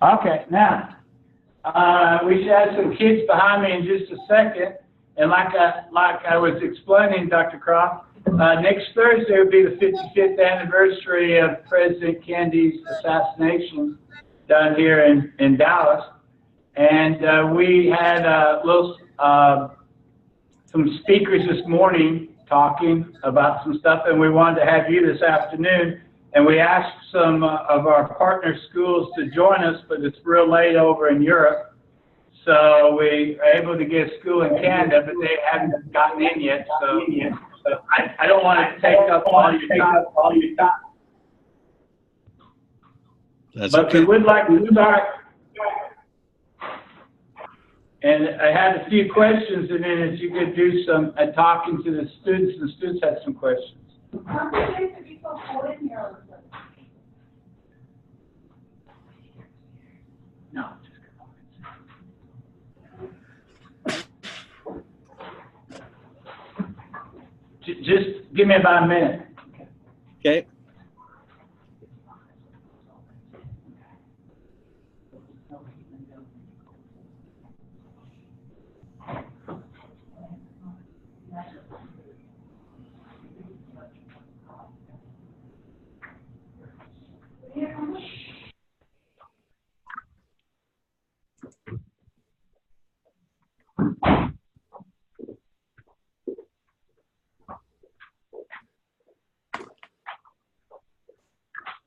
Okay, now, we should have some kids behind me in just a second. And like I was explaining, Dr. Kroth, next Thursday will be the 55th anniversary of President Kennedy's assassination down here in Dallas. And we had some speakers this morning talking about some stuff, and we wanted to have you this afternoon. And we asked some of our partner schools to join us, but it's real late over in Europe. So we are able to get a school in Canada, but they haven't gotten in yet. So I don't want to take up all your time. But we would like to start. And I had a few questions, and then if you could do some talking to the students had some questions. No. Just give me about a minute. Okay.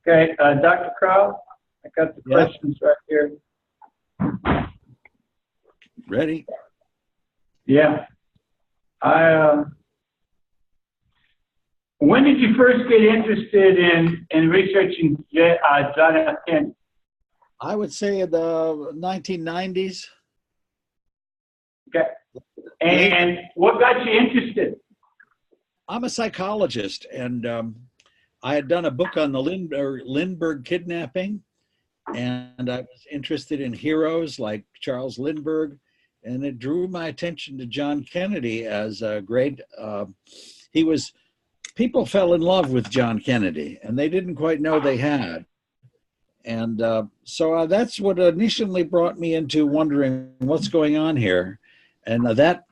Okay, Dr. Kroth, I got the questions right here. Ready? Yeah. When did you first get interested in researching John F. Kennedy? I would say in the 1990s. Okay. And what got you interested? I'm a psychologist, and I had done a book on the Lindbergh kidnapping, and I was interested in heroes like Charles Lindbergh, and it drew my attention to John Kennedy as a great, people fell in love with John Kennedy, and they didn't quite know they had. And so that's what initially brought me into wondering what's going on here. And that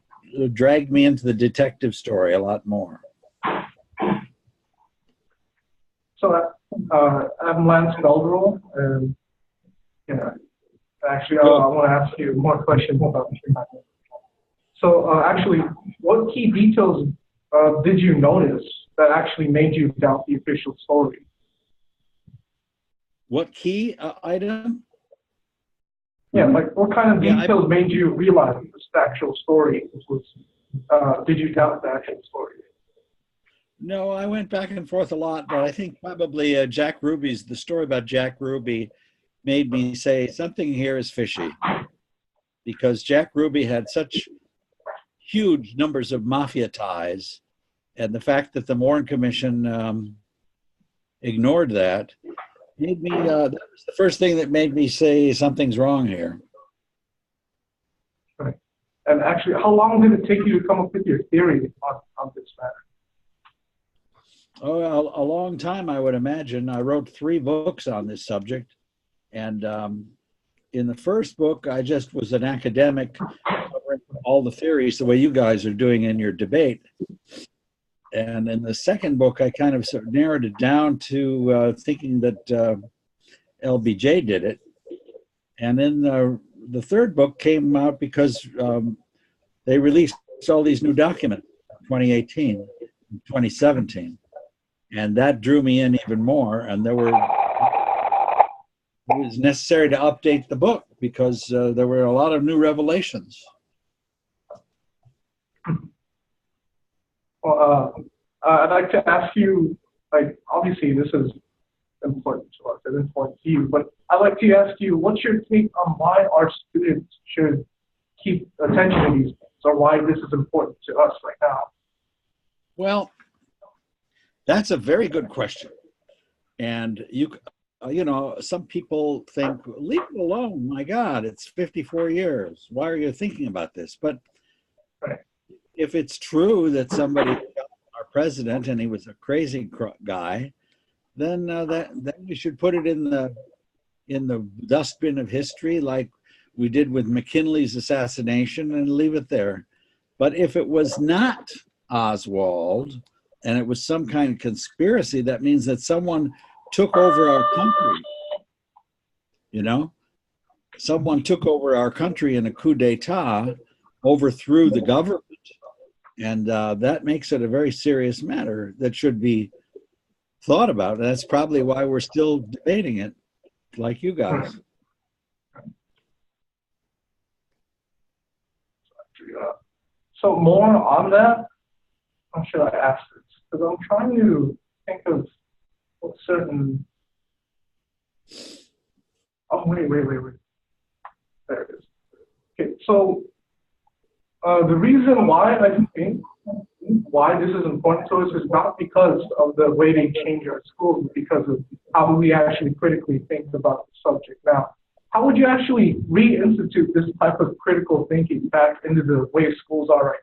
dragged me into the detective story a lot more. So I'm Lance Belderall, and actually I want to ask you more questions about your. So actually, what key details did you notice that actually made you doubt the official story? What key item? Yeah, like what kind of details made you realize it was the actual story? Did you doubt the actual story? No, I went back and forth a lot, but I think probably the story about Jack Ruby made me say something here is fishy, because Jack Ruby had such huge numbers of mafia ties, and the fact that the Warren Commission ignored that made me, that was the first thing that made me say something's wrong here. Right. And actually, how long did it take you to come up with your theory on this matter? Oh, a long time, I would imagine. I wrote 3 books on this subject. And in the first book, I just was an academic covering all the theories the way you guys are doing in your debate. And in the second book, I kind of sort of narrowed it down to thinking that LBJ did it. And then the third book came out because they released all these new documents in 2018, 2017. And that drew me in even more. And it was necessary to update the book because there were a lot of new revelations. Well, I'd like to ask you, like, obviously this is important to us and important to you, but I'd like to ask you, what's your take on why our students should keep attention to these things, or why this is important to us right now? Well, that's a very good question. And you know, some people think, leave it alone. My God, it's 54 years. Why are you thinking about this? But if it's true that somebody got our president and he was a crazy guy, then we should put it in the in the dustbin of history like we did with McKinley's assassination and leave it there. But if it was not Oswald and it was some kind of conspiracy, that means that someone took over our country. You know, someone took over our country in a coup d'etat, overthrew the government, and that makes it a very serious matter that should be thought about. And that's probably why we're still debating it, like you guys. So more on that, how should I ask this? Because I'm trying to think of what certain. Oh, wait. There it is. Okay, so the reason why I think why this is important to us is not because of the way they change our schools, but because of how we actually critically think about the subject. Now, how would you actually reinstitute this type of critical thinking back into the way schools are right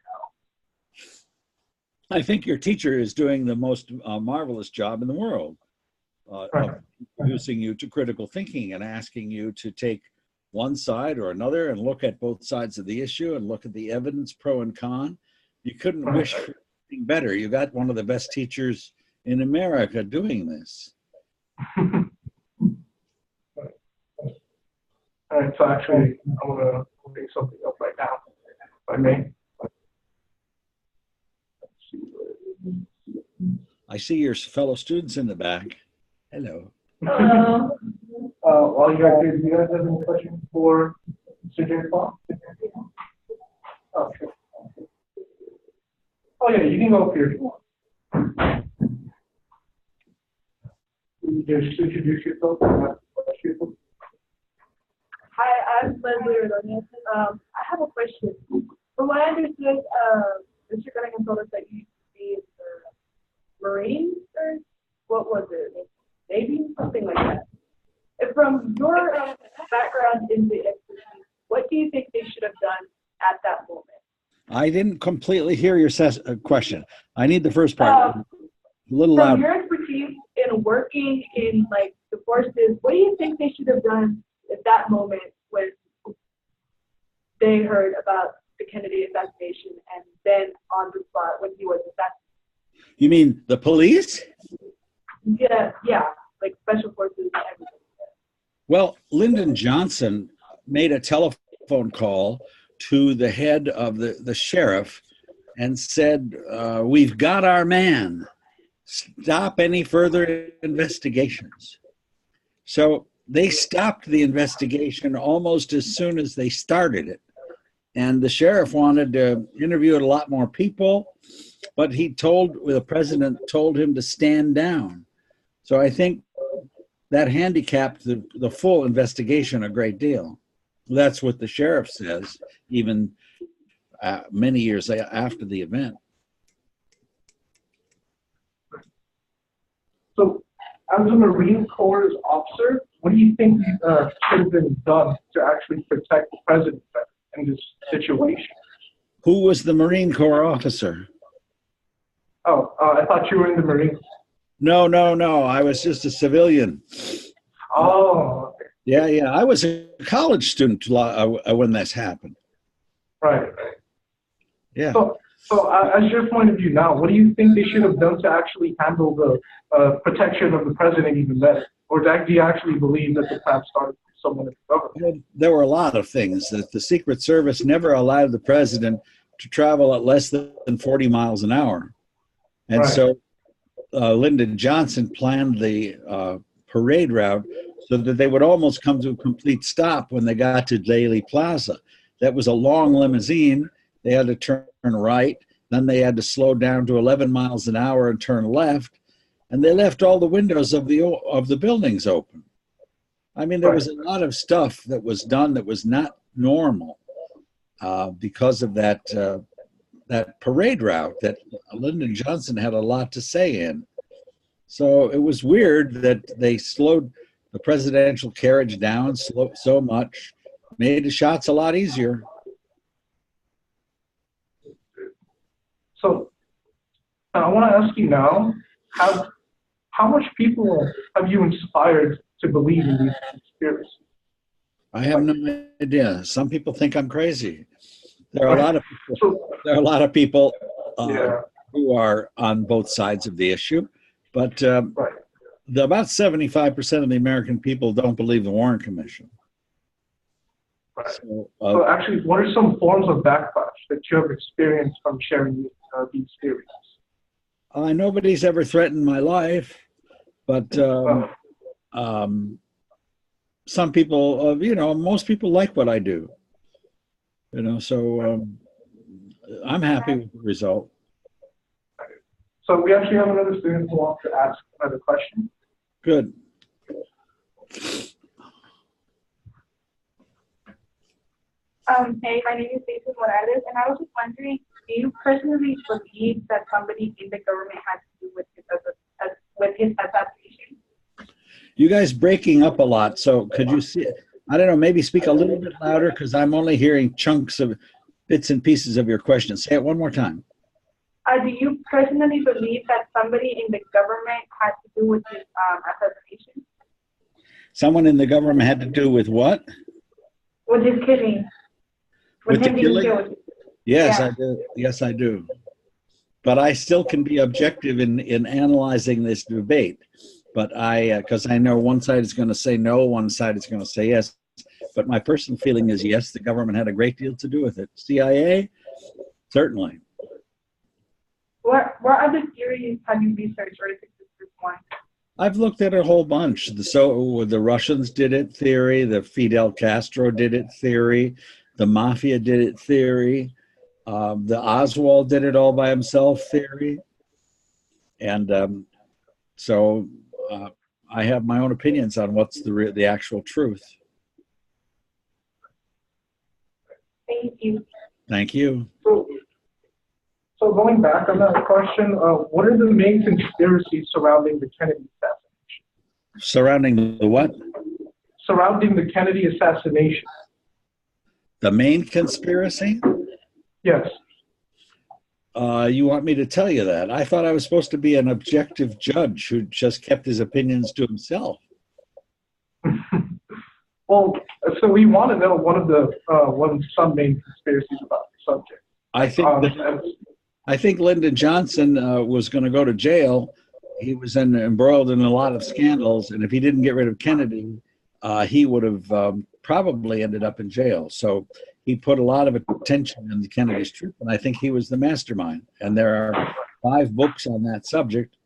now? I think your teacher is doing the most marvelous job in the world of introducing you to critical thinking and asking you to take one side or another and look at both sides of the issue and look at the evidence, pro and con. You couldn't wish for anything better. You got one of the best teachers in America doing this. All right, so actually, I'm going to bring something up right now, if I may. I see your fellow students in the back. Hello. While you're here, do you guys have any questions for Mr. J. Kroth? Oh, sure. Oh, yeah, you can go up here if you want. Just introduce yourself and ask questions. Hi, I'm Leslie Ordonez. I have a question. From what I understood, Mr. Cunningham told us that you used to be in the Marines, or what was it? Navy? Something like that. And from your background in the expertise, what do you think they should have done at that moment? I didn't completely hear your question. I need the first part. A little louder. From your expertise in working in like the forces, what do you think they should have done at that moment when they heard about the Kennedy assassination and then on the spot when he was assassinated? You mean the police? Yeah, like special forces and everything. Well, Lyndon Johnson made a telephone call to the head of the sheriff and said, we've got our man. Stop any further investigations. So they stopped the investigation almost as soon as they started it. And the sheriff wanted to interview a lot more people, but the president told him to stand down. So I think that handicapped the full investigation a great deal. That's what the sheriff says, even many years after the event. So, as a Marine Corps officer, what do you think should have been done to actually protect the president in this situation? Who was the Marine Corps officer? Oh, I thought you were in the Marines. No. I was just a civilian. Oh, okay. Yeah. I was a college student when this happened. Right. Yeah. So, as your point of view now, what do you think they should have done to actually handle the protection of the president even better? Or do you actually believe that the plan started from someone in the government? Well, there were a lot of things that the Secret Service never allowed the president to travel at less than 40 miles an hour. And right. So Lyndon Johnson planned the parade route so that they would almost come to a complete stop when they got to Daley Plaza. That was a long limousine. They had to turn right. Then they had to slow down to 11 miles an hour and turn left. And they left all the windows of the buildings open. I mean, there was a lot of stuff that was done that was not normal because of that parade route that Lyndon Johnson had a lot to say in. So it was weird that they slowed the presidential carriage down so much, made the shots a lot easier. So I want to ask you now, how much people have you inspired to believe in these I have no idea. Some people think I'm crazy. There are a lot of people, So, there are a lot of people yeah, who are on both sides of the issue, but right. about 75% of the American people don't believe the Warren Commission. Right. So, So actually, what are some forms of backlash that you have experienced from sharing these theories? nobody's ever threatened my life, but some people, most people like what I do. So I'm happy with the result. So we actually have another student who wants to ask another question. Good. Hey, my name is Jason Morales, and I was just wondering, do you personally believe that somebody in the government had to do with his assassination? You guys breaking up a lot, so could you see? I don't know, maybe speak a little bit louder because I'm only hearing chunks of bits and pieces of your question. Say it one more time. Do you personally believe that somebody in the government had to do with his assassination? Someone in the government had to do with what? With his killing. With the him being killing? killed. Yes, Yeah. I do. Yes, I do. But I still can be objective in analyzing this debate. But because I know one side is going to say no, one side is going to say yes. But my personal feeling is yes, the government had a great deal to do with it. CIA, certainly. What other theories have you researched, or is it just this one? I've looked at a whole bunch. The Russians did it theory, the Fidel Castro did it theory, the mafia did it theory, the Oswald did it all by himself theory. And so I have my own opinions on what's the actual truth. Thank you. Thank you. So going back on that question, what are the main conspiracies surrounding the Kennedy assassination? Surrounding the what? Surrounding the Kennedy assassination. The main conspiracy? Yes. You want me to tell you that? I thought I was supposed to be an objective judge who just kept his opinions to himself. Well, so we want to know some main conspiracies about the subject. I think Lyndon Johnson was going to go to jail. He was embroiled in a lot of scandals, and if he didn't get rid of Kennedy, he would have probably ended up in jail. So he put a lot of attention in the Kennedy's truth, and I think he was the mastermind. And there are 5 books on that subject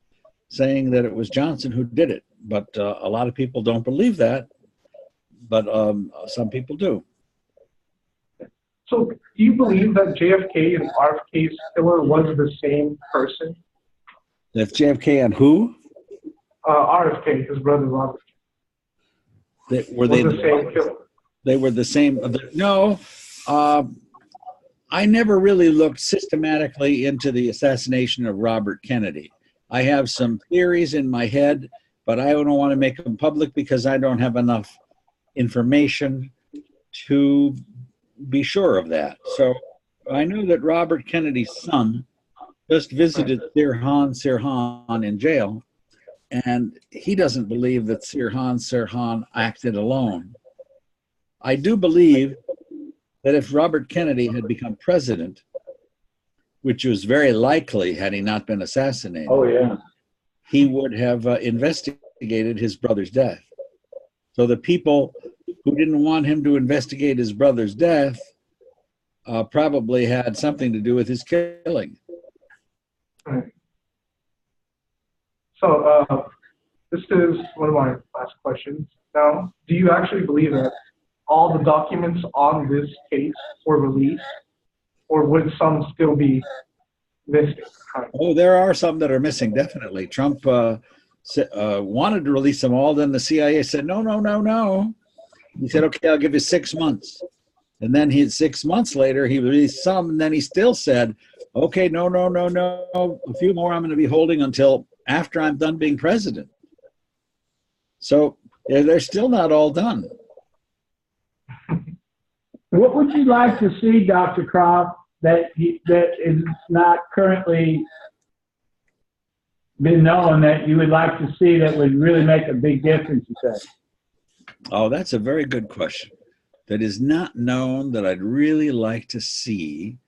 saying that it was Johnson who did it. But a lot of people don't believe that, but some people do. So do you believe that JFK and RFK's killer was the same person? That's JFK and who? RFK, his brother Robert. Were they the same killer? They were the same. No, I never really looked systematically into the assassination of Robert Kennedy. I have some theories in my head, but I don't want to make them public because I don't have enough information to be sure of that. So I know that Robert Kennedy's son just visited Sirhan in jail, and he doesn't believe that Sirhan acted alone. I do believe that if Robert Kennedy had become president, which was very likely had he not been assassinated, he would have investigated his brother's death. So the people who didn't want him to investigate his brother's death probably had something to do with his killing. Right. So this is one of my last questions. Now, do you actually believe that all the documents on this case were released, or would some still be missing? Oh, there are some that are missing, definitely. Trump wanted to release them all, then the CIA said, no. He said, okay, I'll give you 6 months. And then 6 months later, he released some, and then he still said, okay, no. A few more I'm going to be holding until after I'm done being president. So they're still not all done. What would you like to see, Dr. Kroth, that is not currently been known that you would like to see that would really make a big difference, you say? Oh, that's a very good question. that is not known that I'd really like to see?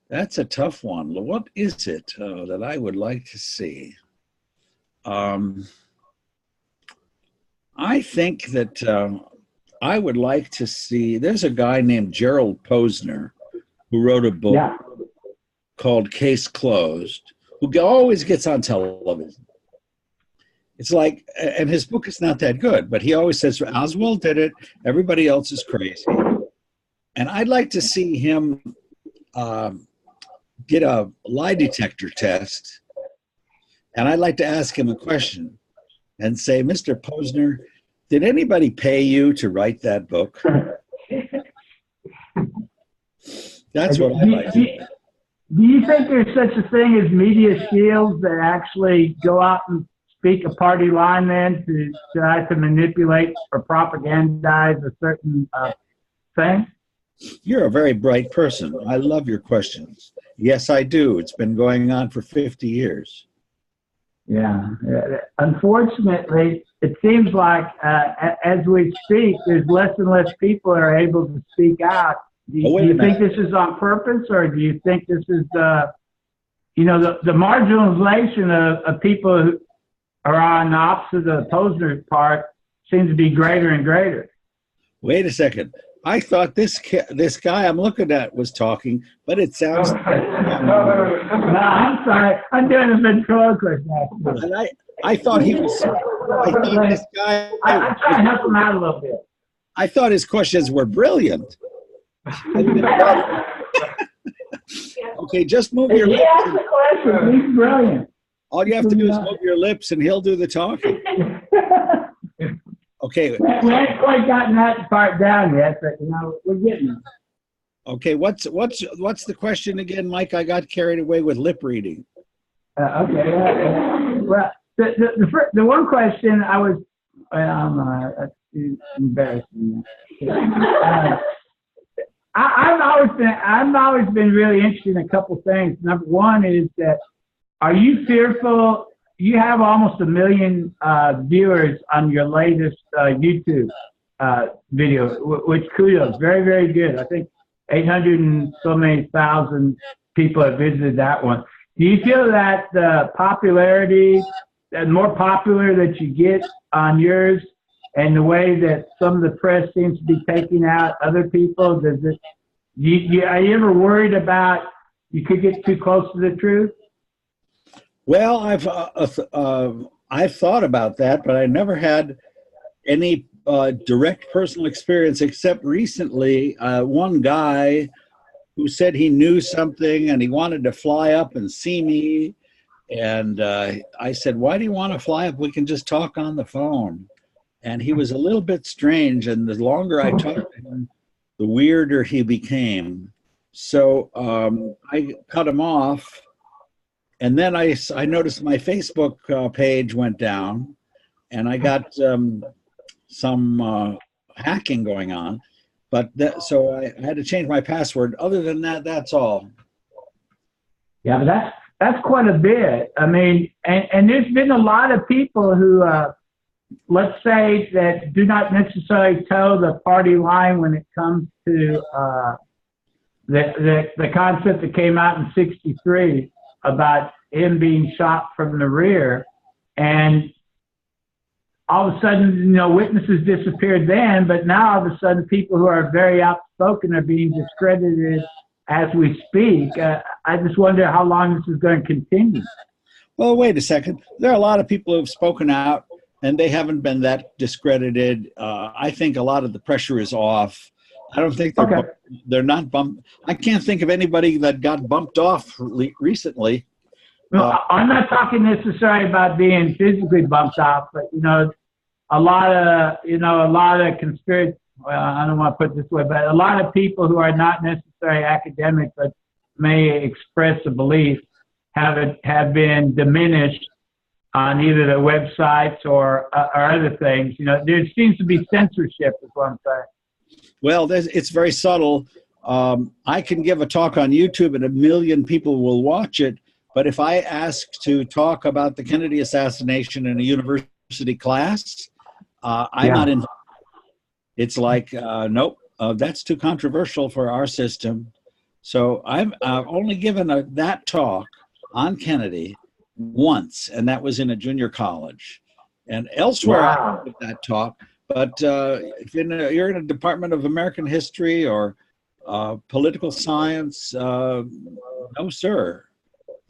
That's a tough one. What is it that I would like to see? I think that I would like to see, there's a guy named Gerald Posner who wrote a book called Case Closed, who always gets on television. It's like, and his book is not that good, but he always says, Oswald did it, everybody else is crazy. And I'd like to see him get a lie detector test, and I'd like to ask him a question and say, Mr. Posner, did anybody pay you to write that book? That's what I'd like to do. Do you think there's such a thing as media shields that actually go out and speak a party line then to try to manipulate or propagandize a certain thing? You're a very bright person. I love your questions. Yes, I do. It's been going on for 50 years. Yeah. Unfortunately, it seems like as we speak, there's less and less people are able to speak out. Do you think this is on purpose, or do you think this is, the marginalization of people who are on the opposite of the Posner part seems to be greater and greater? Wait a second. I thought this guy I'm looking at was talking, but it sounds. No, I'm sorry. I'm doing a ventriloquist now. And I thought he was. I thought this guy. I'm trying to help him out a little bit. I thought his questions were brilliant. Okay, just move your lips. He asked the question. He's brilliant. All you have to do is move your lips, and he'll do the talking. Okay. We haven't quite gotten that part down yet, but we're getting it. Okay, what's the question again, Mike? I got carried away with lip reading. Okay. Well, the one question I was, that's embarrassing. I've always been really interested in a couple things. Number one is that, are you fearful? You have almost 1 million viewers on your latest YouTube video, which kudos, very, very good. I think 800 and so many thousand people have visited that one. Do you feel that the popularity, the more popular that you get on yours, and the way that some of the press seems to be taking out other people, are you ever worried about you could get too close to the truth? Well, I've thought about that, but I never had any direct personal experience, except recently, one guy who said he knew something and he wanted to fly up and see me. And I said, why do you want to fly up? We can just talk on the phone. And he was a little bit strange, and the longer I talked to him, the weirder he became. So I cut him off. And then I noticed my Facebook page went down, and I got some hacking going on. But so I had to change my password. Other than that, that's all. Yeah, that's quite a bit. I mean, and there's been a lot of people who, let's say, that do not necessarily toe the party line when it comes to the concept that came out in '63 about him being shot from the rear, and all of a sudden, witnesses disappeared then, but now all of a sudden people who are very outspoken are being discredited as we speak. I just wonder how long this is going to continue. Well, wait a second. There are a lot of people who have spoken out, and they haven't been that discredited. I think a lot of the pressure is off. I don't think they're not bumped. I can't think of anybody that got bumped off recently. Well, I'm not talking necessarily about being physically bumped off, but a lot of conspiracy. Well, I don't want to put it this way, but a lot of people who are not necessarily academic but may express a belief have been diminished on either the websites or other things. There seems to be censorship, is what I'm saying. Well, it's very subtle. I can give a talk on YouTube and 1 million people will watch it. But if I ask to talk about the Kennedy assassination in a university class, I'm not involved. It's like, nope, That's too controversial for our system. So I've only given that talk on Kennedy once, and that was in a junior college. And elsewhere, Wow. I give that talk. But if you're in a Department of American History or political science, no, sir.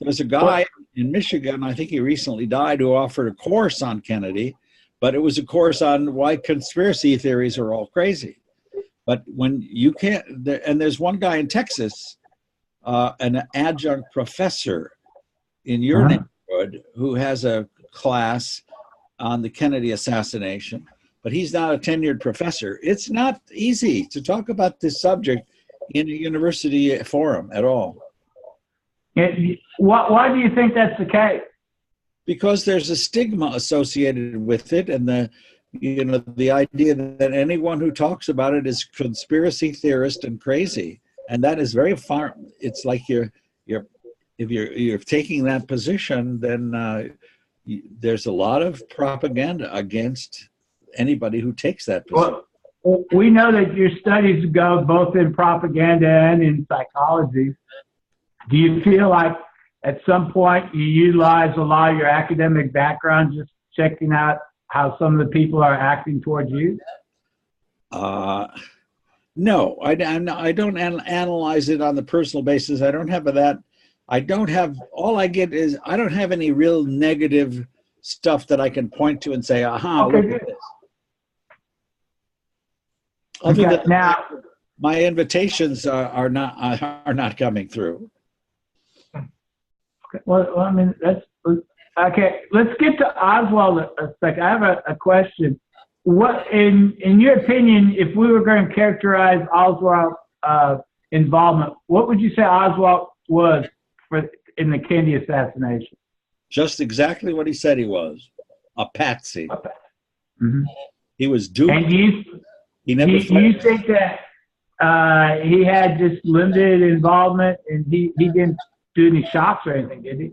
There's a guy in Michigan, I think he recently died, who offered a course on Kennedy, but it was a course on why conspiracy theories are all crazy. But when you can't, and there's one guy in Texas, an adjunct professor in your neighborhood who has a class on the Kennedy assassination, but he's not a tenured professor. It's not easy to talk about this subject in a university forum at all. Why do you think that's the case? Because there's a stigma associated with it, and the idea that anyone who talks about it is conspiracy theorist and crazy, and that is very far. It's like if you're taking that position, then there's a lot of propaganda against anybody who takes that position. Well, we know that your studies go both in propaganda and in psychology. Do you feel like at some point you utilize a lot of your academic background just checking out how some of the people are acting towards you? No, I don't analyze it on the personal basis. I don't have that. I don't have, all I get is, I don't have any real negative stuff that I can point to and say, aha, Okay, look at this. Other than now, my invitations are not coming through. well, I mean, okay. Let's get to Oswald a second. I have a question. What, in your opinion, if we were going to characterize Oswald's involvement, what would you say Oswald was in the Kennedy assassination? Just exactly what he said he was, a patsy. Mm-hmm. He was duped. And He never. you think that he had just limited involvement and he didn't do any shots or anything, did he?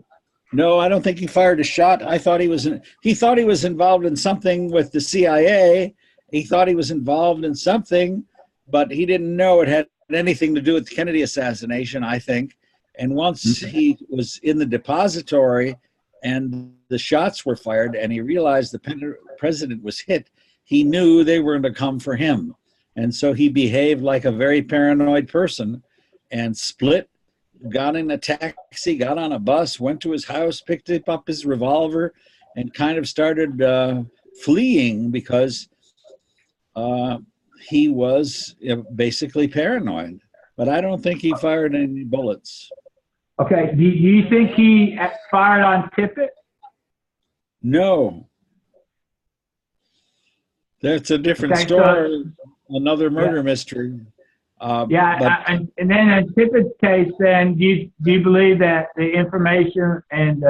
No, I don't think he fired a shot. I thought he thought he was involved in something with the CIA. He thought he was involved in something, but he didn't know it had anything to do with the Kennedy assassination, I think. And once he was in the depository and the shots were fired and he realized the president was hit, he knew they were going to come for him. And so he behaved like a very paranoid person and split, got in a taxi, got on a bus, went to his house, picked up his revolver, and kind of started fleeing because he was basically paranoid. But I don't think he fired any bullets. Okay. Do you think he fired on Tippit? No. That's a different story, another murder mystery. And then in Tippett's case, then do you believe that the information and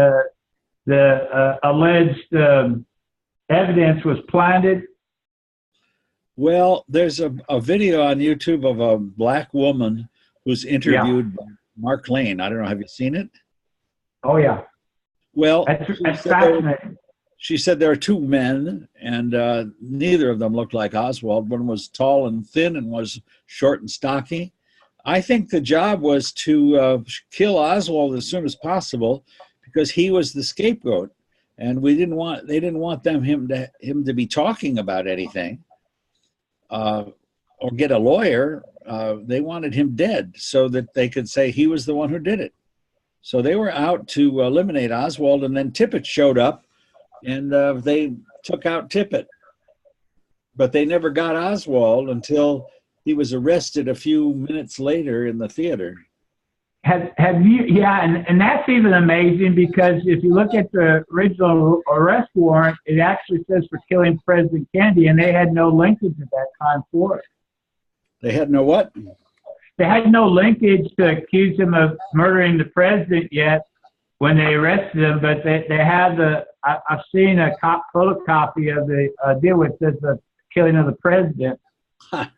the alleged evidence was planted? Well, there's a video on YouTube of a black woman who's interviewed by Mark Lane. I don't know. Have you seen it? Oh, yeah. Well, that's fascinating. She said there are two men, and neither of them looked like Oswald. One was tall and thin and was short and stocky. I think the job was to kill Oswald as soon as possible because he was the scapegoat, and they didn't want him to be talking about anything or get a lawyer. They wanted him dead so that they could say he was the one who did it. So they were out to eliminate Oswald, and then Tippit showed up. And they took out Tippit, but they never got Oswald until he was arrested a few minutes later in the theater. Have you? Yeah, and that's even amazing because if you look at the original arrest warrant, it actually says for killing President Kennedy, and they had no linkage at that time for it. They had no what? They had no linkage to accuse him of murdering the president yet when they arrested him, but they had I've seen a photocopy of the deal which says the killing of the president.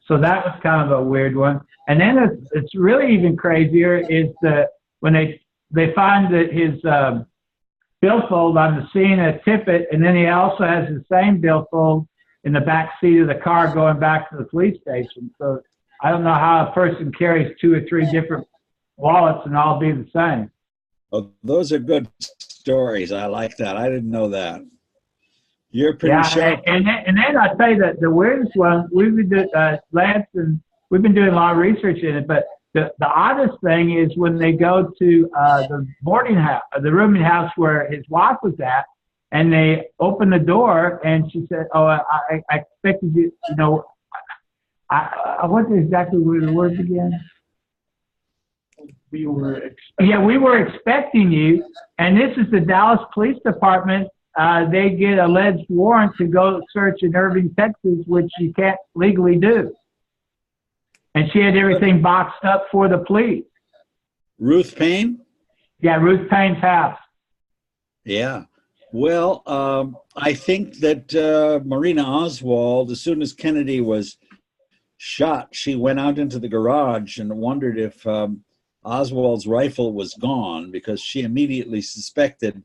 So that was kind of a weird one. And then it's really even crazier is when they find that his billfold on the scene at Tippit, and then he also has the same billfold in the back seat of the car going back to the police station. So I don't know how a person carries 2 or 3 different wallets and all be the same. Oh, those are good stories. I like that. I didn't know that. You're pretty Yeah, sharp. and then I tell you that the weirdest one, we've been doing, Lance and we've been doing a lot of research in it, but the oddest thing is when they go to the boarding house, the rooming house where his wife was at, and they open the door, and she said, "Oh, I expected you, you know, I what exactly were the words again?" We were expecting. Yeah, we were expecting you, and this is the Dallas Police Department. They get alleged warrant to go search in Irving, Texas, which you can't legally do. And she had everything boxed up for the police. Ruth Payne? Yeah, Ruth Payne's house. Yeah. Well, I think that Marina Oswald, as soon as Kennedy was shot, she went out into the garage and wondered if Oswald's rifle was gone, because she immediately suspected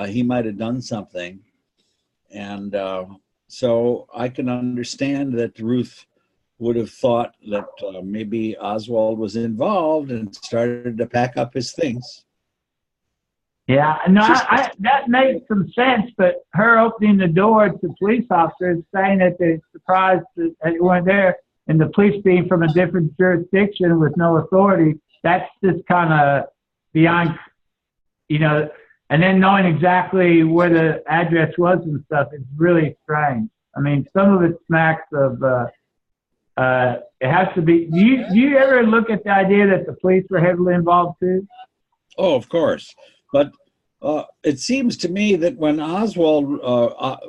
he might have done something. And so I can understand that Ruth would have thought that maybe Oswald was involved and started to pack up his things. Yeah, no, that makes some sense, but her opening the door to police officers saying that they're surprised that they weren't there, and the police being from a different jurisdiction with no authority, that's just kind of beyond, you know, and then knowing exactly where the address was and stuff is really strange. I mean, some of it smacks of, it has to be, do you ever look at the idea that the police were heavily involved too? Oh, of course. But it seems to me that when Oswald,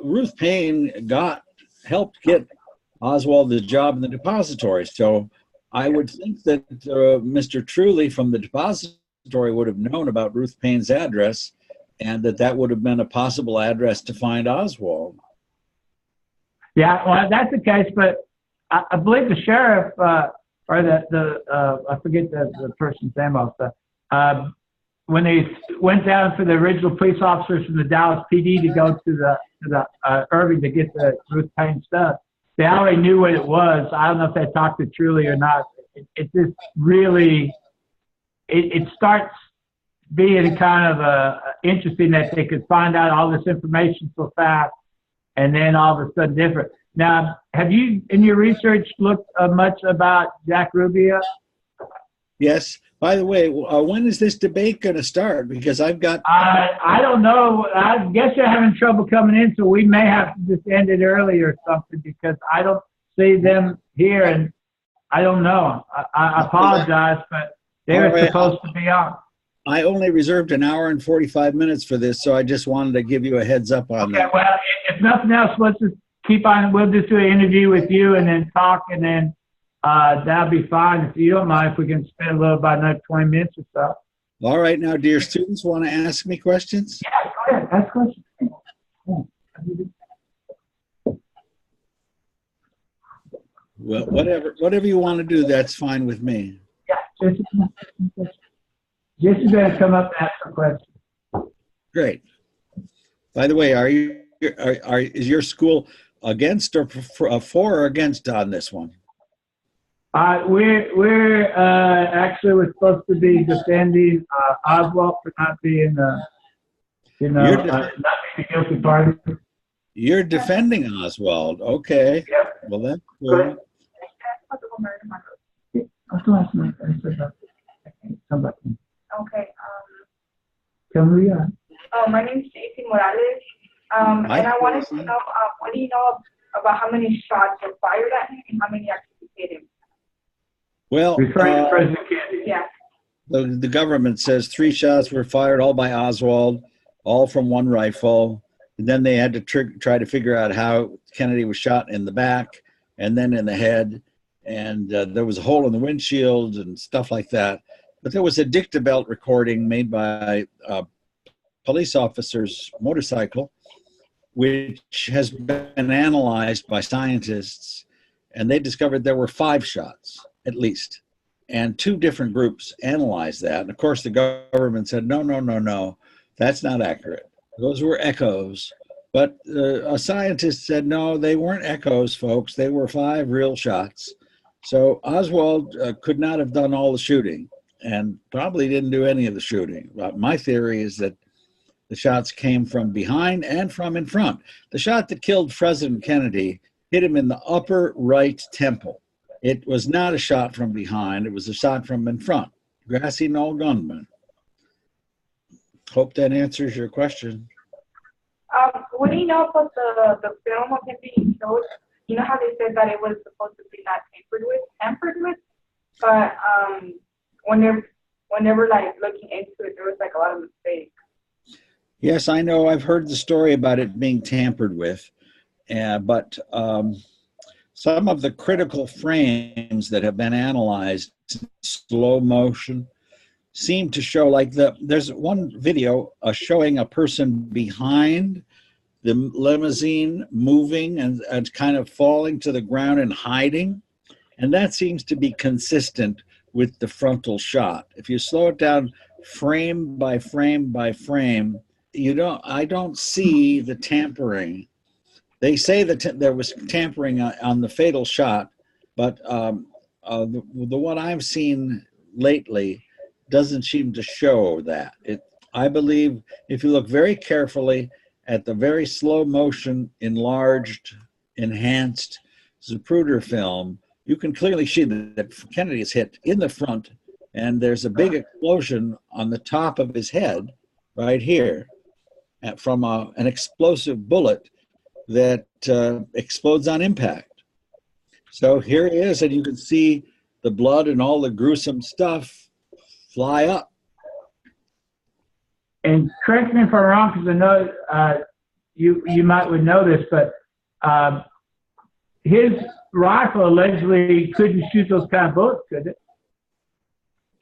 Ruth Payne helped get Oswald the job in the depository. So I would think that Mr. Truly from the depository would have known about Ruth Payne's address, and that would have been a possible address to find Oswald. Yeah, well, that's the case, but I believe the sheriff, or I forget the person's name also, when they went down for the original police officers from the Dallas PD to go to the Irving to get the Ruth Payne stuff, they already knew what it was. I don't know if they talked to Truly or not. It just really, it starts being kind of interesting that they could find out all this information so fast and then all of a sudden different. Now, have you, in your research, looked much about Jack Rubio? Yes. By the way, when is this debate going to start? Because I've got... I don't know. I guess you're having trouble coming in, so we may have to just end it early or something, because I don't see them here, and I don't know. I apologize, but they were supposed to be on. I only reserved an hour and 45 minutes for this, so I just wanted to give you a heads up on that. Okay, well, if nothing else, let's just keep on. We'll just do an interview with you and then talk, and then that'll be fine. If you don't mind, if we can spend a little about another 20 minutes or so. All right. Now, dear students, want to ask me questions? Yeah, go ahead. Ask questions. Well, whatever you want to do, that's fine with me. Yeah, Jesse's going to come up and ask a question. Great. By the way, is your school against or for or against on this one? We're actually we're supposed to be defending Oswald for not being not being the guilty party. You're defending Oswald. Okay. Yep. Well, that's cool. Okay. Come here. My name is Stacey Morales. And I wanted to know, what do you know about how many shots were fired at him and how many actually hit him? Well, referring to President Kennedy. Yeah. The government says 3 shots were fired, all by Oswald, all from one rifle. And then they had to try to figure out how Kennedy was shot in the back and then in the head. And there was a hole in the windshield and stuff like that. But there was a dictabelt recording made by a police officer's motorcycle, which has been analyzed by scientists. And they discovered there were 5 shots, at least. And 2 different groups analyzed that. And of course, the government said, no, that's not accurate. Those were echoes. But a scientist said, no, they weren't echoes, folks. They were 5 real shots. So Oswald could not have done all the shooting and probably didn't do any of the shooting. My theory is that the shots came from behind and from in front. The shot that killed President Kennedy hit him in the upper right temple. It was not a shot from behind. It was a shot from in front. Grassy knoll gunman. Hope that answers your question. What do you know about the film of him being killed? You know how they said that it was supposed to be not tampered with, but whenever like looking into it, there was like a lot of mistakes. Yes, I know. I've heard the story about it being tampered with, but some of the critical frames that have been analyzed in slow motion seem to show, like there's one video showing a person behind the limousine moving and kind of falling to the ground and hiding. And that seems to be consistent with the frontal shot. If you slow it down frame by frame by frame, I don't see the tampering. They say that there was tampering on the fatal shot, but the one I've seen lately doesn't seem to show that. I believe if you look very carefully at the very slow motion, enlarged, enhanced Zapruder film, you can clearly see that Kennedy is hit in the front, and there's a big explosion on the top of his head right here from an explosive bullet that explodes on impact. So here he is, and you can see the blood and all the gruesome stuff fly up. And correct me if I'm wrong, because I know you might would know this, but his rifle allegedly couldn't shoot those kind of bullets, could it?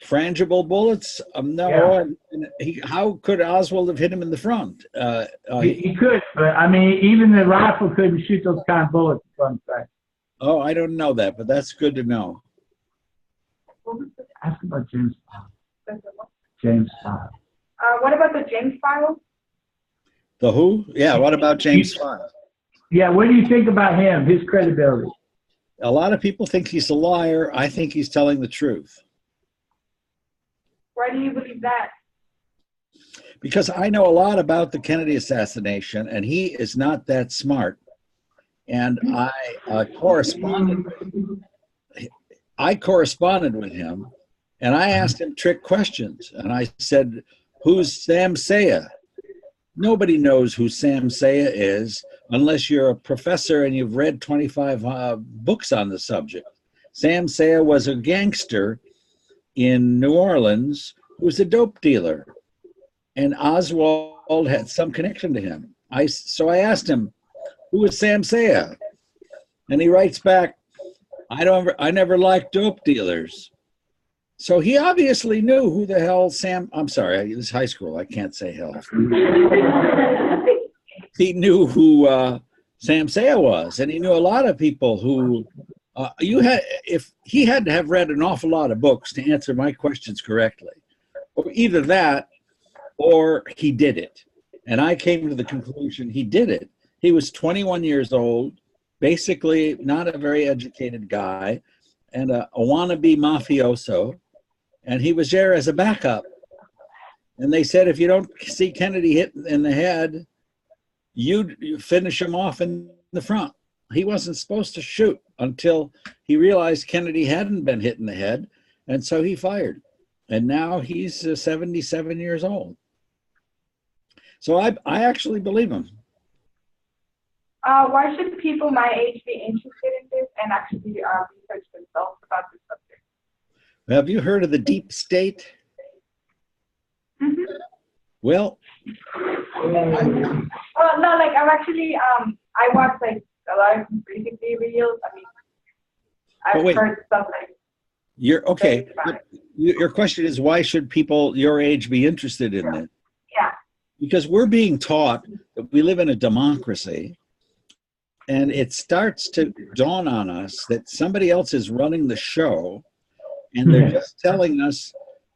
Frangible bullets? No. Yeah. How could Oswald have hit him in the front? He could, but I mean, even the rifle couldn't shoot those kind of bullets. Oh, I don't know that, but that's good to know. Ask about James Bond. James Bond. What about the James files? The who? Yeah, what about James Bond? Yeah, what do you think about him, his credibility? A lot of people think he's a liar. I think he's telling the truth. Why do you believe that? Because I know a lot about the Kennedy assassination, and he is not that smart. And I corresponded with him, and I asked him trick questions. And I said, "Who's Sam Saya?" Nobody knows who Sam Saya is unless you're a professor and you've read 25 books on the subject. Sam Saya was a gangster in New Orleans who was a dope dealer, and Oswald had some connection to him. So I asked him, "Who is Sam Saya?" And he writes back, I never liked dope dealers." So he obviously knew who the hell I'm sorry, this is high school, I can't say hell. He knew who Sam Saya was, and he knew a lot of people who, if he had to have read an awful lot of books to answer my questions correctly. Or either that, or he did it. And I came to the conclusion he did it. He was 21 years old, basically not a very educated guy, and a wannabe mafioso. And he was there as a backup. And they said, if you don't see Kennedy hit in the head, you finish him off in the front. He wasn't supposed to shoot until he realized Kennedy hadn't been hit in the head. And so he fired. And now he's 77 years old. So I actually believe him. Why should people my age be interested in this and actually research themselves about this subject? Have you heard of the deep state? Mm-hmm. Well, no, like I'm actually, I watch like a lot of conspiracy videos. I mean, I've heard stuff like. You're okay. Your question is, why should people your age be interested in it? Yeah. Because we're being taught that we live in a democracy, and it starts to dawn on us that somebody else is running the show, and they're just telling us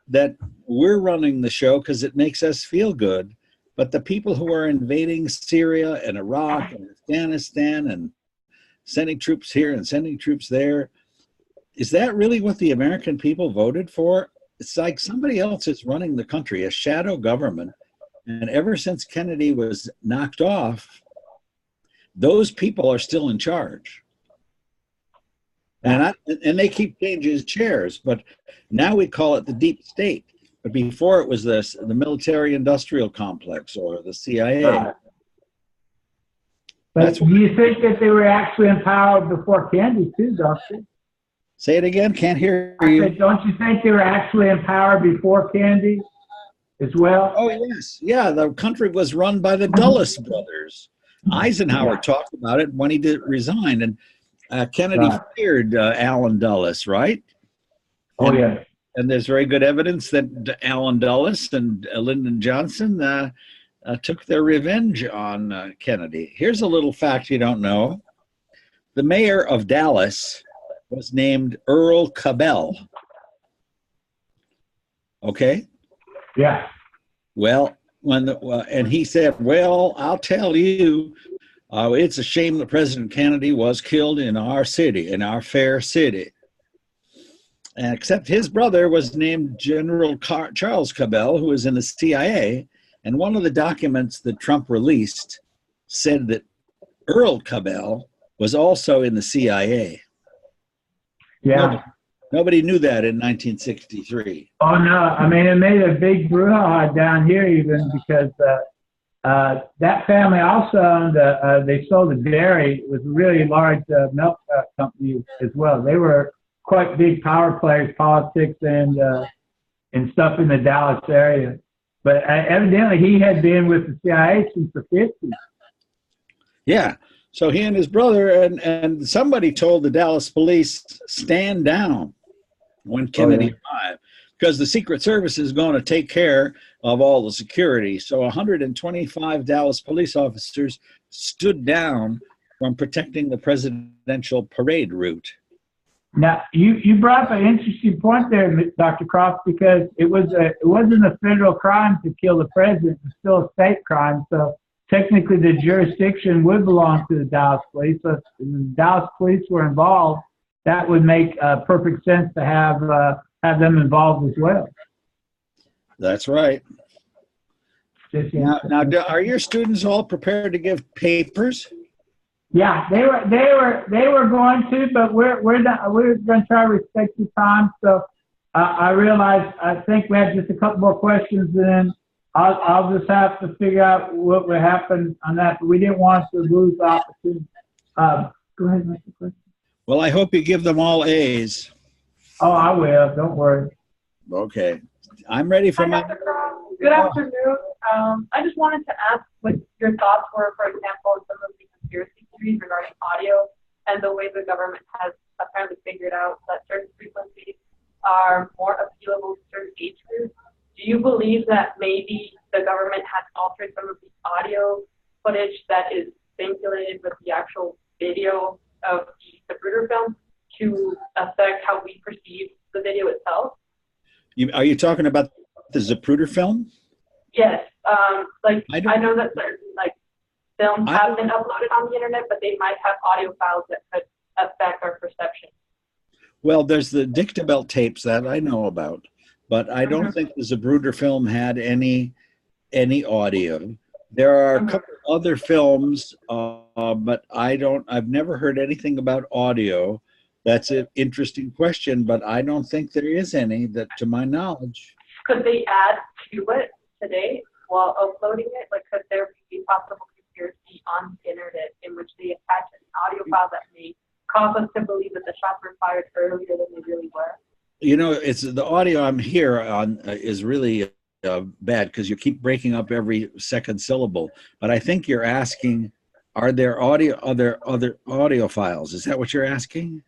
that we're running the show because it makes us feel good. But the people who are invading Syria and Iraq and Afghanistan and sending troops here and sending troops there, is that really what the American people voted for? It's like somebody else is running the country, a shadow government. And ever since Kennedy was knocked off, those people are still in charge. And they keep changing chairs, but now we call it the deep state. But before it was the military-industrial complex or the CIA. But do you think that they were actually in power before Kennedy too, Doctor? Say it again, can't hear I you. said, don't you think they were actually in power before Kennedy as well? Oh, yes. Yeah, the country was run by the Dulles brothers. Eisenhower talked about it when he resigned, and Kennedy fired Allen Dulles, right? Oh, yeah. And there's very good evidence that Allen Dulles and Lyndon Johnson took their revenge on Kennedy. Here's a little fact you don't know. The mayor of Dallas was named Earl Cabell. Okay? Yeah. Well, and he said, well, I'll tell you, it's a shame that President Kennedy was killed in our city, in our fair city. And except his brother was named General Charles Cabell, who was in the CIA. And one of the documents that Trump released said that Earl Cabell was also in the CIA. Yeah. Nobody knew that in 1963. Oh, no. I mean, it made a big brouhaha down here even because that family also owned, they sold a dairy with a really large milk company as well. They were quite big power players, politics and stuff in the Dallas area. But evidently he had been with the CIA since the 50s. Yeah. So he and his brother and somebody told the Dallas police, stand down when Kennedy arrived, because the Secret Service is going to take care of all the security. So 125 Dallas police officers stood down from protecting the presidential parade route. Now, you brought up an interesting point there, Dr. Kroth, because it wasn't a federal crime to kill the president. It's still a state crime. So technically the jurisdiction would belong to the Dallas police. So if the Dallas police were involved, that would make perfect sense to have them involved as well. That's right. Now, are your students all prepared to give papers? Yeah, they were going to, but we're going to try to respect the time. So I think we have just a couple more questions, and then I'll just have to figure out what would happen on that. But we didn't want to lose the opportunity. Go ahead and ask the question. Well, I hope you give them all A's. Oh, I will. Don't worry. Okay, I'm ready for my. Good afternoon. I just wanted to ask what your thoughts were, for example, some of the conspiracy theories regarding audio and the way the government has apparently figured out that certain frequencies are more appealable to certain age groups. Do you believe that maybe the government has altered some of the audio footage that is vinculated with the actual video of the Zapruder film to affect how we perceive the video itself? Are you talking about the Zapruder film? Yes. I know that certain films have been uploaded on the internet, but they might have audio files that could affect our perception. Well, there's the Dictabelt tapes that I know about, but I don't think the Zapruder film had any audio. There are a couple other films, but I've never heard anything about audio. That's an interesting question, but I don't think there is any that, to my knowledge. Could they add to it today while uploading it? Like, could there be possible conspiracy on the internet in which they attach an audio file that may cause us to believe that the shots were fired earlier than they really were? You know, it's the audio I'm here on is really bad because you keep breaking up every second syllable. But I think you're asking, are there other audio files? Is that what you're asking?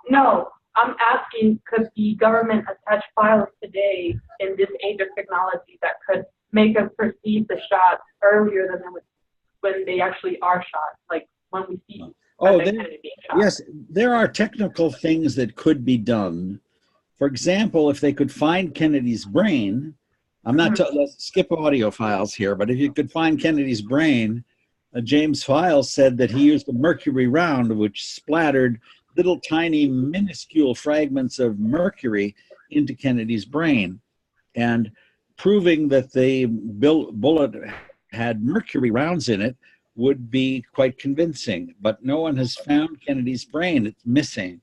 No, I'm asking, could the government attach files today in this age of technology that could make us perceive the shots earlier than when they actually are shot, like when we see yes, there are technical things that could be done. For example, if they could find Kennedy's brain, let's skip audio files here, but if you could find Kennedy's brain, James Files said that he used a mercury round which splattered little tiny minuscule fragments of mercury into Kennedy's brain, and proving that the bullet had mercury rounds in it would be quite convincing. But no one has found Kennedy's brain. It's missing.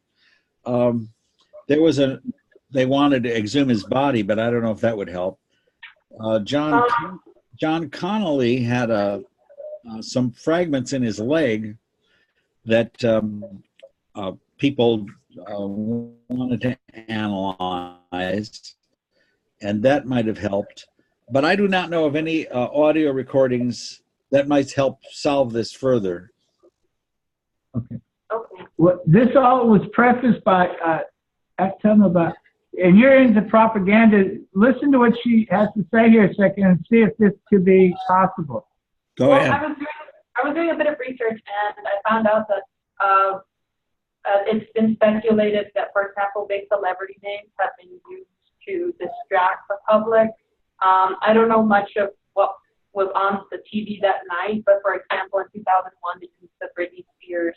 They wanted to exhume his body, but I don't know if that would help. John Connolly had some fragments in his leg that people wanted to analyze, and that might have helped. But I do not know of any audio recordings that might help solve this further. Okay. Well, this all was prefaced by, tell me about, and you're into propaganda. Listen to what she has to say here a second and see if this could be possible. Go ahead. I was doing a bit of research, and I found out that it's been speculated that, for example, big celebrity names have been used to distract the public. I don't know much of what was on the TV that night, but for example, in 2001, they used the Britney Spears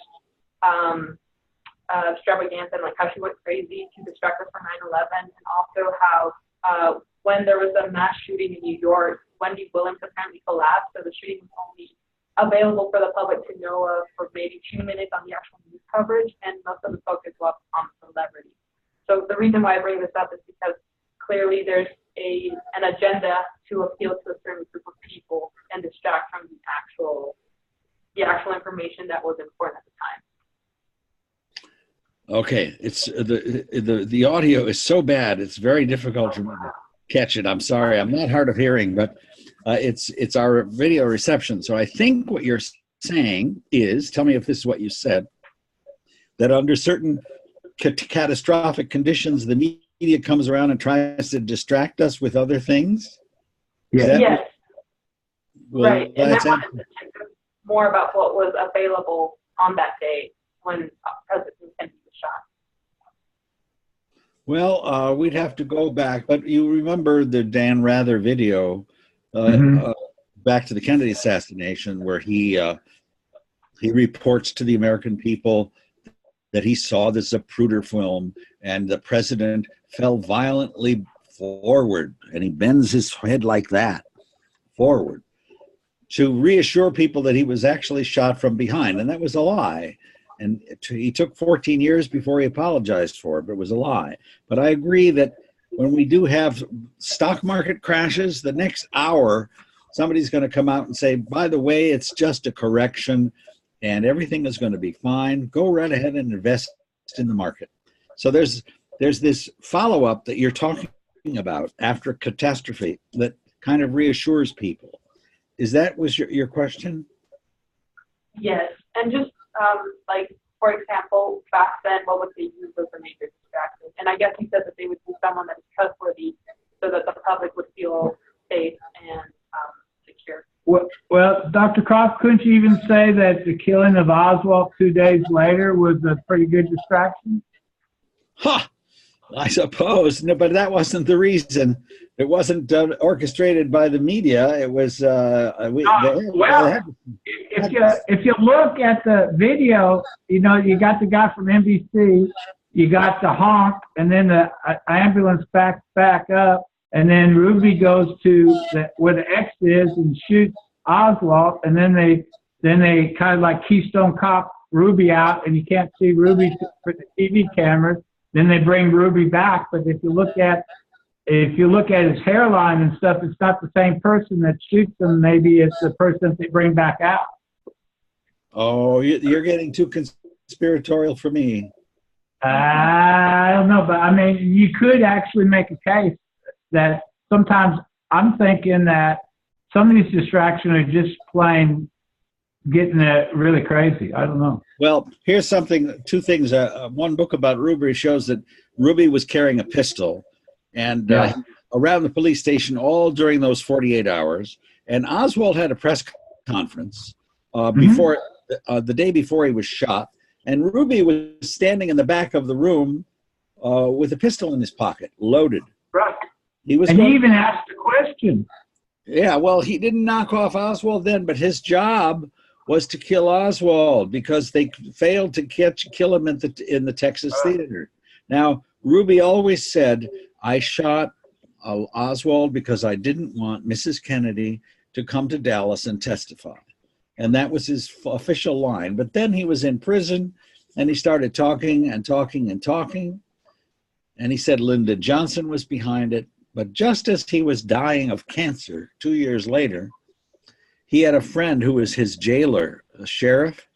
extravaganza and like how she went crazy to distract us from 9/11, and also how when there was a mass shooting in New York, Wendy Williams apparently collapsed, so the shooting was only available for the public to know of for maybe 2 minutes on the actual news coverage, and most of the focus was on celebrity. So the reason why I bring this up is because clearly there's an agenda to appeal to a certain group of people and distract from the actual information that was important at the time. Okay, it's the audio is so bad, it's very difficult for me to catch it. I'm sorry, I'm not hard of hearing, but it's our video reception. So I think what you're saying is, tell me if this is what you said, that under certain catastrophic conditions, the media comes around and tries to distract us with other things? Yeah. Yes. Well, right. And I wanted to check more about what was available on that day when President Kennedy was shot. Well, we'd have to go back, but you remember the Dan Rather video back to the Kennedy assassination, where he reports to the American people that he saw the Zapruder film, and the president fell violently forward, and he bends his head like that, forward, to reassure people that he was actually shot from behind, and that was a lie. And he took 14 years before he apologized for it, but it was a lie. But I agree that when we do have stock market crashes, the next hour, somebody's going to come out and say, by the way, it's just a correction, and everything is going to be fine. Go right ahead and invest in the market. So there's this follow-up that you're talking about after catastrophe that kind of reassures people. Was your question? Yes, and just like, for example, back then, what would they use as a major distraction? And I guess you said that they would use someone that is trustworthy so that the public would feel safe and secure. Well, Dr. Kroth, couldn't you even say that the killing of Oswald 2 days later was a pretty good distraction? I suppose. No, but that wasn't the reason. It wasn't orchestrated by the media. It was. If you look at the video, you you got the guy from NBC, you got the honk, and then the ambulance backs back up, and then Ruby goes to where the X is and shoots Oswald, and then they kind of like Keystone Cop Ruby out, and you can't see Ruby for the TV cameras. Then they bring Ruby back, but if you look at his hairline and stuff, it's not the same person that shoots him. Maybe it's the person that they bring back out. Oh, you're getting too conspiratorial for me. I don't know, but I mean, you could actually make a case that sometimes I'm thinking that some of these distractions are just plain getting really crazy. I don't know. Well, here's two things. One book about Ruby shows that Ruby was carrying a pistol and around the police station all during those 48 hours. And Oswald had a press conference before the day before he was shot. And Ruby was standing in the back of the room with a pistol in his pocket, loaded. Right. He even asked a question. Yeah, well, he didn't knock off Oswald then, but his job was to kill Oswald because they failed to kill him in the Texas theater. Now, Ruby always said, I shot Oswald because I didn't want Mrs. Kennedy to come to Dallas and testify. And that was his official line. But then he was in prison and he started talking and talking and talking. And he said Lyndon Johnson was behind it. But just as he was dying of cancer 2 years later, he had a friend who was his jailer, a sheriff,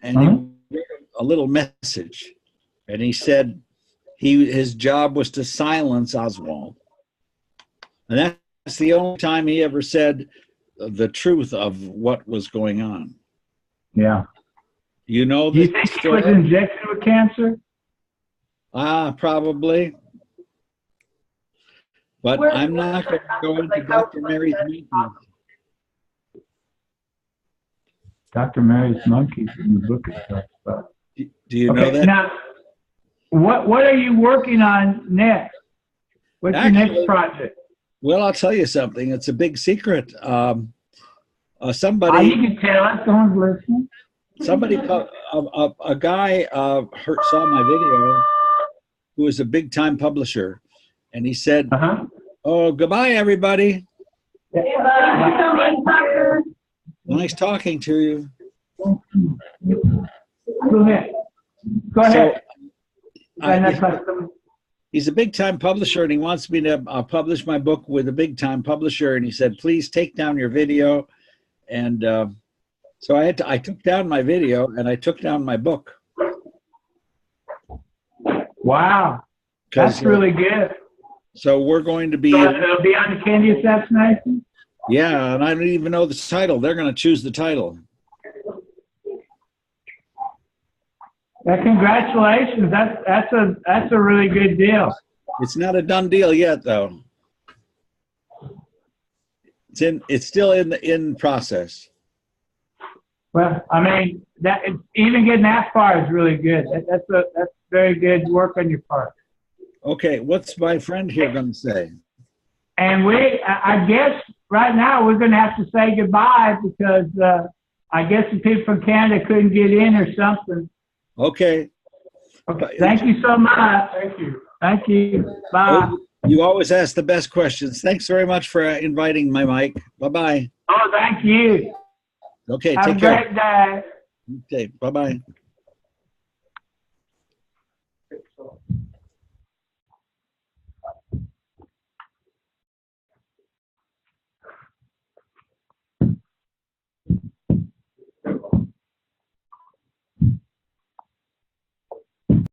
and he wrote a little message. And he said his job was to silence Oswald. And that's the only time he ever said the truth of what was going on. Yeah. You know Do you think he was injected with cancer? Probably. But I'm not going to go into Dr. Mary's meeting. Dr. Mary's monkeys in the book itself. Do you know that? Now, what are you working on next? What's your next project? Well, I'll tell you something. It's a big secret. You can tell us. Someone's listening. A guy saw my video who was a big-time publisher, and he said, "Oh, goodbye, everybody. Nice talking to you." Go ahead. He's a big-time publisher, and he wants me to publish my book with a big-time publisher. And he said, "Please take down your video." And so I took down my video, and I took down my book. Wow, that's really good. So we're going to be. So it'll be on the Kennedy assassination? Yeah, and I don't even know the title. They're going to choose the title. Congratulations. That's a really good deal. It's not a done deal yet, though. It's still in process. Well, I mean, even getting that far is really good. That's very good work on your part. Okay, what's my friend here going to say? And I guess right now we're going to have to say goodbye because I guess the people from Canada couldn't get in or something. Okay. Thank you so much. Thank you. Bye. You always ask the best questions. Thanks very much for inviting my Mike. Bye-bye. Oh, thank you. Okay, Have take care. a great day. Okay, bye-bye.